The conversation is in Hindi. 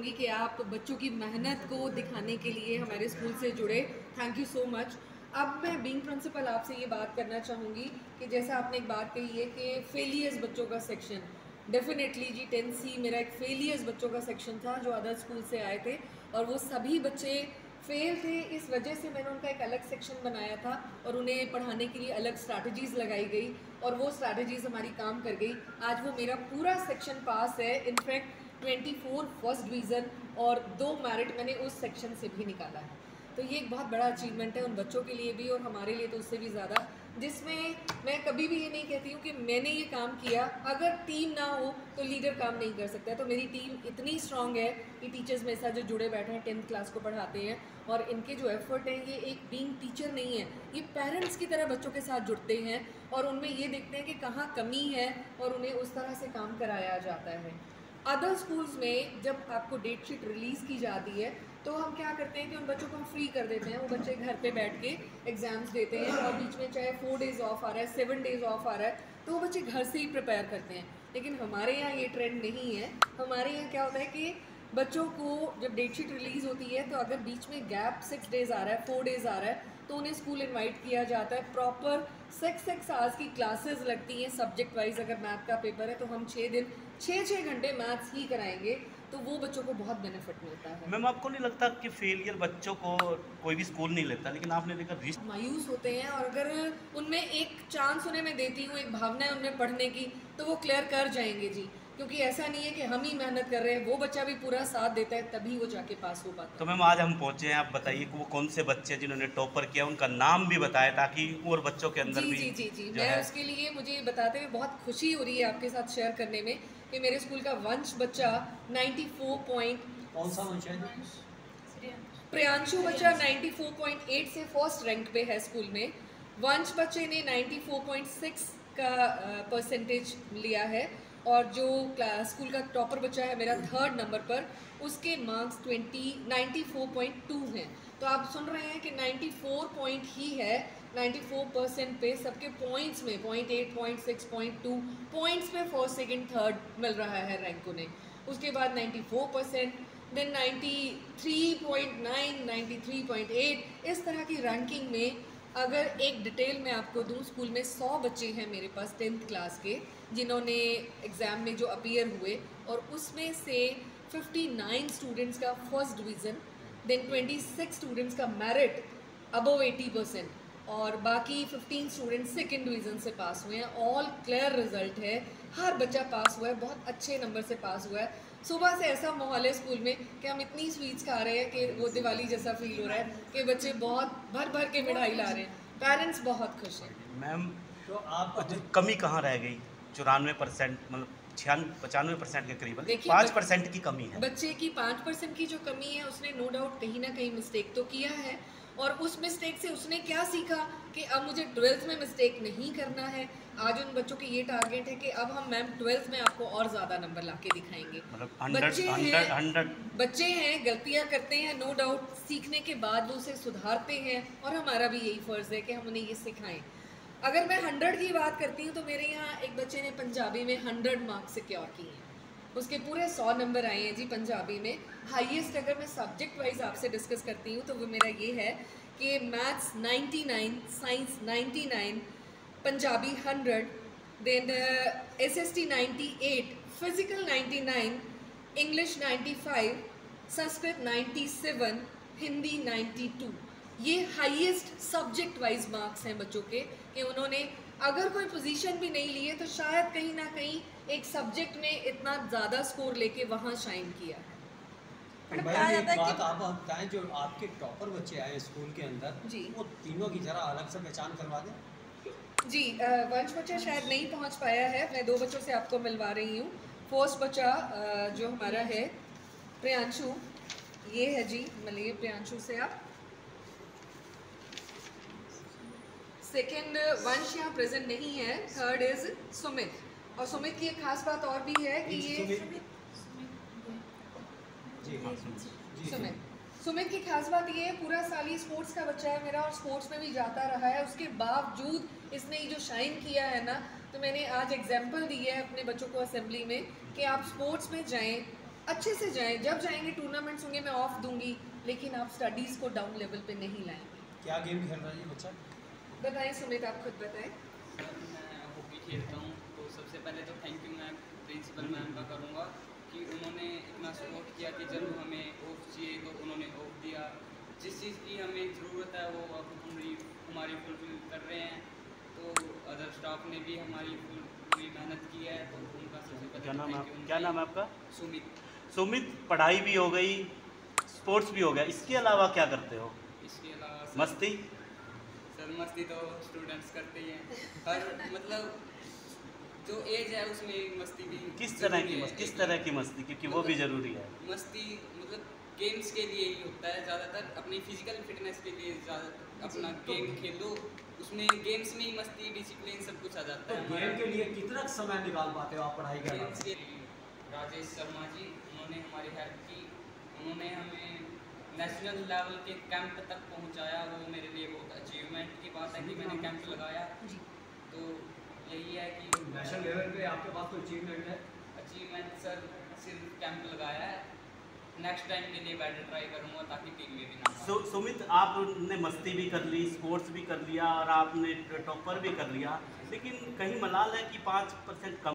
करूँगी कि आप बच्चों की मेहनत को दिखाने के लिए हमारे स्कूल से जुड़े। Thank you so much. अब मैं बीइंग प्रिंसिपल आपसे ये बात करना चाहूँगी कि जैसा आपने एक बात कही है कि फेलियर्स बच्चों का सेक्शन, डेफिनेटली जी 10C मेरा एक फेलियर्स बच्चों का सेक्शन था जो अदर स्कूल से आए थे और वो सभी बच्चे फेल थे। इस वजह से मैंने उनका एक अलग सेक्शन बनाया था और उन्हें पढ़ाने के लिए अलग स्ट्रैटेजीज़ लगाई गई और वो स्ट्रैटेजीज़ हमारी काम कर गई। आज वो मेरा पूरा सेक्शन पास है। इनफैक्ट 24 फर्स्ट डिवीज़न और 2 मेरिट मैंने उस सेक्शन से भी निकाला है। तो ये एक बहुत बड़ा अचीवमेंट है उन बच्चों के लिए भी और हमारे लिए तो उससे भी ज़्यादा, जिसमें मैं कभी भी ये नहीं कहती हूँ कि मैंने ये काम किया। अगर टीम ना हो तो लीडर काम नहीं कर सकता। तो मेरी टीम इतनी स्ट्रांग है कि टीचर्स मेरे साथ जो जुड़े बैठे हैं 10th क्लास को पढ़ाते हैं और इनके जो एफर्ट है ये एक बीइंग टीचर नहीं है, ये पेरेंट्स की तरह बच्चों के साथ जुड़ते हैं और उनमें ये देखते हैं कि कहाँ कमी है और उन्हें उस तरह से काम कराया जाता है। अदर स्कूल्स में जब आपको डेट शीट रिलीज़ की जाती है तो हम क्या करते हैं कि उन बच्चों को हम फ्री कर देते हैं। वो बच्चे घर पे बैठ के एग्ज़ाम्स देते हैं और बीच में चाहे 4 डेज़ ऑफ आ रहा है, 7 डेज़ ऑफ आ रहा है, तो वो बच्चे घर से ही प्रिपेयर करते हैं। लेकिन हमारे यहाँ ये ट्रेंड नहीं है। हमारे यहाँ क्या होता है कि बच्चों को जब डेट शीट रिलीज़ होती है तो अगर बीच में गैप 6 डेज़ आ रहा है, 4 डेज़ आ रहा है, तो उन्हें स्कूल इनवाइट किया जाता है। प्रॉपर 6 आवर्स की क्लासेस लगती हैं सब्जेक्ट वाइज। अगर मैथ का पेपर है तो हम 6 दिन 6 घंटे मैथ्स ही कराएंगे, तो वो बच्चों को बहुत बेनिफिट मिलता है। मैम आपको नहीं लगता कि फेलियर बच्चों को कोई भी स्कूल नहीं लेता, लेकिन आपने देखा मायूस होते हैं और अगर उनमें एक चांस उन्हें मैं देती हूँ, एक भावना है उनमें पढ़ने की, तो वो क्लियर कर जाएंगे जी। क्योंकि ऐसा नहीं है कि हम ही मेहनत कर रहे हैं, वो बच्चा भी पूरा साथ देता है तभी वो जाके पास हो पाता है। तो मैम आज हम पहुंचे हैं, आप बताइए कि वो कौन से बच्चे जिन्होंने टॉपर किया, उनका नाम भी बताए ताकि और बच्चों के अंदर जी भी जी जी जी जो मैं है। उसके लिए मुझे बताते हुए बहुत खुशी हो रही है आपके साथ शेयर करने में कि मेरे स्कूल का वंश बच्चा 94 पॉइंट, कौन सा वंश है? प्रियांशु बच्चा 94.8 से फर्स्ट रैंक पे है स्कूल में। वंश बच्चे ने 94.6 का परसेंटेज लिया है और जो स्कूल का टॉपर बच्चा है मेरा 3rd नंबर पर, उसके मार्क्स 94.2 हैं। तो आप सुन रहे हैं कि 94 पॉइंट ही है। 94% पे सबके पॉइंट्स में 0.8, 0.6, 0.2 पॉइंट्स पे फर्स्ट सेकंड थर्ड मिल रहा है रैंक उन्हें। उसके बाद 94%, देन 93.9, 93.8, इस तरह की रैंकिंग में। अगर एक डिटेल मैं आपको दूँ, स्कूल में 100 बच्चे हैं मेरे पास 10th क्लास के जिन्होंने एग्ज़ाम में जो अपीयर हुए और उसमें से 59 स्टूडेंट्स का फर्स्ट डिवीज़न, देन 26 स्टूडेंट्स का मेरिट अबव 80% और बाकी 15 स्टूडेंट्स सेकेंड डिवीज़न से पास हुए हैं। ऑल क्लियर रिजल्ट है, हर बच्चा पास हुआ है, बहुत अच्छे नंबर से पास हुआ है। सुबह से ऐसा माहौल है स्कूल में कि हम इतनी स्वीट्स खा रहे हैं कि वो दिवाली जैसा फील हो रहा है कि बच्चे बहुत भर भर के मिठाई ला रहे हैं, पेरेंट्स बहुत खुश हैं। मैम तो आप कमी कहाँ रह गई? 94%, मतलब 95% के करीब, देखिए 5% की कमी है। बच्चे की 5% की जो कमी है उसने नो डाउट कहीं ना कहीं मिस्टेक तो किया है और उस मिस्टेक से उसने क्या सीखा कि अब मुझे 12th में मिस्टेक नहीं करना है। आज उन बच्चों के ये टारगेट है कि अब हम मैम 12th में आपको और ज़्यादा नंबर ला के दिखाएंगे। मतलब बच्चे हैं, गलतियाँ करते हैं, नो डाउट, सीखने के बाद वो उसे सुधारते हैं और हमारा भी यही फ़र्ज़ है कि हम उन्हें ये सिखाएं। अगर मैं 100 की बात करती हूँ तो मेरे यहाँ एक बच्चे ने पंजाबी में 100 मार्क्स सिक्योर किए हैं, उसके पूरे 100 नंबर आए हैं जी पंजाबी में। हाईएस्ट अगर मैं सब्जेक्ट वाइज आपसे डिस्कस करती हूँ तो वो मेरा ये है कि maths 99, science 99, Punjabi 100, then SST 98, physical 99, English 95, Sanskrit 97, Hindi 92। ये हाईएस्ट सब्जेक्ट वाइज मार्क्स हैं बच्चों के कि उन्होंने अगर कोई पोजीशन भी नहीं ली है तो शायद कहीं ना कहीं एक सब्जेक्ट में इतना ज़्यादा स्कोर लेके वहाँ शाइन किया है। मैडम एक बात आप बताएं, जो आपके टॉपर बच्चे आए स्कूल के अंदर जी, वो तीनों की जरा अलग से पहचान करवा दें। जी वंश बच्चा शायद नहीं पहुँच पाया है, मैं 2 बच्चों से आपको मिलवा रही हूँ। फर्स्ट बच्चा जो हमारा है प्रियांशु, ये है जी, मिलिए प्रियांशु से आप। सेकेंड वंश यहाँ प्रेजेंट नहीं है। थर्ड इज सुमित, और सुमित की एक खास बात और भी है कि ये सुमित की खास बात ये है, पूरा साल ही स्पोर्ट्स का बच्चा है मेरा और स्पोर्ट्स में भी जाता रहा है। उसके बावजूद इसने ये जो शाइन किया है ना, तो मैंने आज एग्जाम्पल दी है अपने बच्चों को असेंबली में कि आप स्पोर्ट्स में जाएं, अच्छे से जाएं, जब जाएंगे टूर्नामेंट्स होंगे मैं ऑफ दूंगी, लेकिन आप स्टडीज़ को डाउन लेवल पे नहीं लाएंगे। क्या गेम खेल रहा है ये बच्चा? बताएं सुमित, आप खुद बताएं। सर मैं हॉकी खेलता हूँ, तो सबसे पहले तो thank you ma'am, principal ma'am का करूँगा कि उन्होंने इतना सपोर्ट किया कि जब हमें ऑफ चाहिए तो उन्होंने ऑफ दिया। जिस चीज़ की हमें ज़रूरत है वो अब हमारी फुलफिल कर रहे हैं। तो अदर स्टाफ ने भी हमारी पूरी मेहनत की है, तो उनका सबसे पहले क्या नाम है thank you क्या नाम है आपका? सुमित। सुमित, पढ़ाई भी हो गई, स्पोर्ट्स भी हो गया, इसके अलावा क्या करते हो? इसके अलावा मस्ती? सर मस्ती तो स्टूडेंट्स करते ही हैं, हर मतलब जो एज है उसमें मस्ती भी किस तरह की ज़रूरी है। मस्ती, किस तरह की मस्ती, क्योंकि वो भी ज़रूरी है। मस्ती मतलब गेम्स के लिए ही होता है ज़्यादातर, अपनी फिजिकल फिटनेस के लिए ज़्यादा अपना गेम खेलो, उसमें गेम्स में ही मस्ती, डिसिप्लिन सब कुछ आ जाता तो है। गेम के लिए कितना समय निकाल पाते हो आप पढ़ाई के गेम्स अलावा? के राजेश शर्मा जी, उन्होंने हमारी हेल्प की, उन्होंने हमें नेशनल लेवल के कैंप तक पहुंचाया। वो मेरे लिए बहुत अचीवमेंट की बात है कि मैंने कैंप लगाया। जी। तो यही है कि नेशनल लेवल पे आपके पास कोई अचीवमेंट है? अचीवमेंट सर सिर्फ कैंप लगाया है, नेक्स्ट टाइम के लिए बेटर ट्राई करूँगा ताकि टीम में भी ना हारूं। सुमित, आपने मस्ती भी कर ली, स्पोर्ट्स भी कर लिया और आपने टॉपर भी कर लिया, लेकिन कहीं मलाल है कि 5% कम